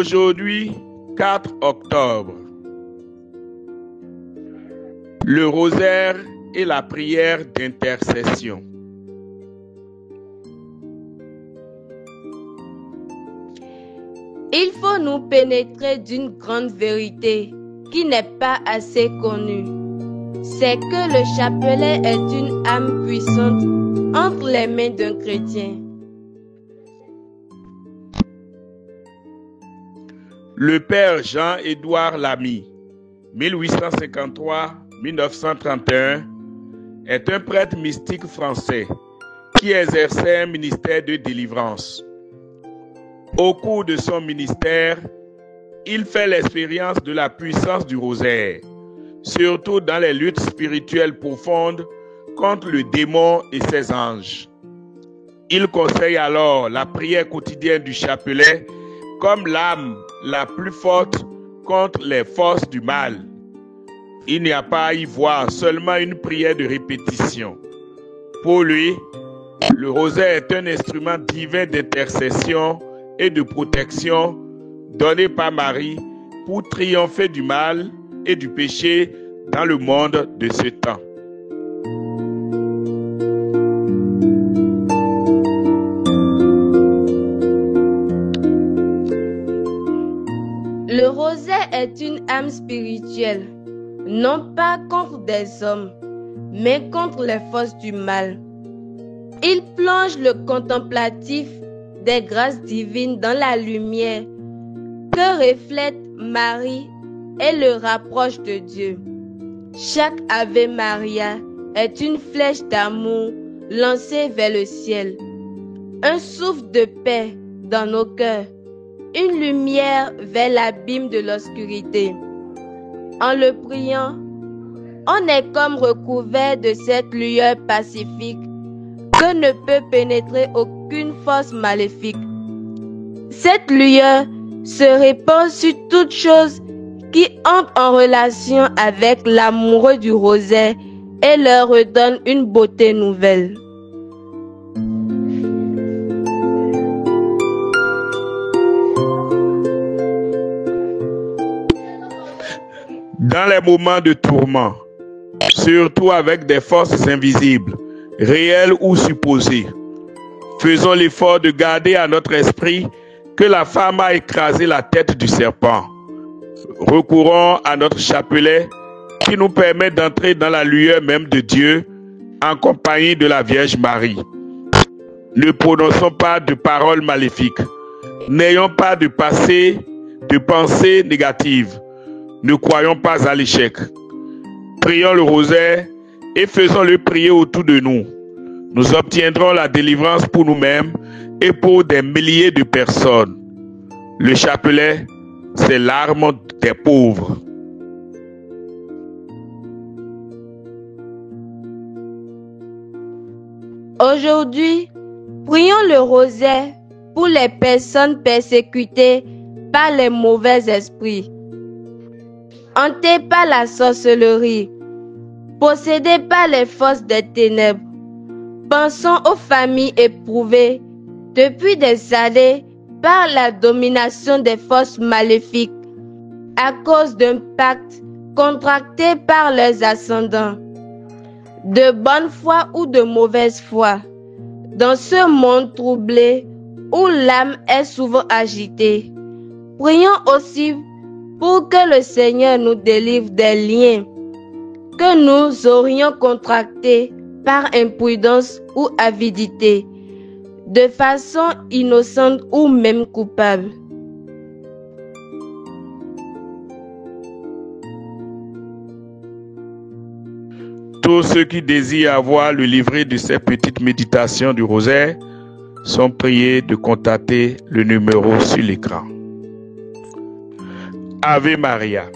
Aujourd'hui, 4 octobre, le rosaire et la prière d'intercession. Il faut nous pénétrer d'une grande vérité qui n'est pas assez connue. C'est que le chapelet est une âme puissante entre les mains d'un chrétien. Le père Jean-Édouard Lamy, 1853-1931, est un prêtre mystique français qui exerçait un ministère de délivrance. Au cours de son ministère, il fait l'expérience de la puissance du rosaire, surtout dans les luttes spirituelles profondes contre le démon et ses anges. Il conseille alors la prière quotidienne du chapelet comme l'arme la plus forte contre les forces du mal. Il n'y a pas à y voir seulement une prière de répétition. Pour lui, le rosaire est un instrument divin d'intercession et de protection donné par Marie pour triompher du mal et du péché dans le monde de ce temps. Le rosaire est une âme spirituelle, non pas contre des hommes, mais contre les forces du mal. Il plonge le contemplatif des grâces divines dans la lumière que reflète Marie et le rapproche de Dieu. Chaque Ave Maria est une flèche d'amour lancée vers le ciel, un souffle de paix dans nos cœurs, une lumière vers l'abîme de l'obscurité. En le priant, on est comme recouvert de cette lueur pacifique que ne peut pénétrer aucune force maléfique. Cette lueur se répand sur toute chose qui entre en relation avec l'amoureux du rosaire et leur redonne une beauté nouvelle. Dans les moments de tourment, surtout avec des forces invisibles, réelles ou supposées, faisons l'effort de garder à notre esprit que la femme a écrasé la tête du serpent. Recourons à notre chapelet qui nous permet d'entrer dans la lueur même de Dieu en compagnie de la Vierge Marie. Ne prononçons pas de paroles maléfiques. N'ayons pas de passé, de pensées négatives. Ne croyons pas à l'échec. Prions le rosaire et faisons-le prier autour de nous. Nous obtiendrons la délivrance pour nous-mêmes et pour des milliers de personnes. Le chapelet, c'est l'arme des pauvres. Aujourd'hui, prions le rosaire pour les personnes persécutées par les mauvais esprits, hantés par la sorcellerie, possédés par les forces des ténèbres. Pensons aux familles éprouvées depuis des années par la domination des forces maléfiques à cause d'un pacte contracté par leurs ascendants, de bonne foi ou de mauvaise foi, dans ce monde troublé où l'âme est souvent agitée. Prions aussi pour que le Seigneur nous délivre des liens que nous aurions contractés par imprudence ou avidité, de façon innocente ou même coupable. Tous ceux qui désirent avoir le livret de ces petites méditations du rosaire sont priés de contacter le numéro sur l'écran. Ave Maria.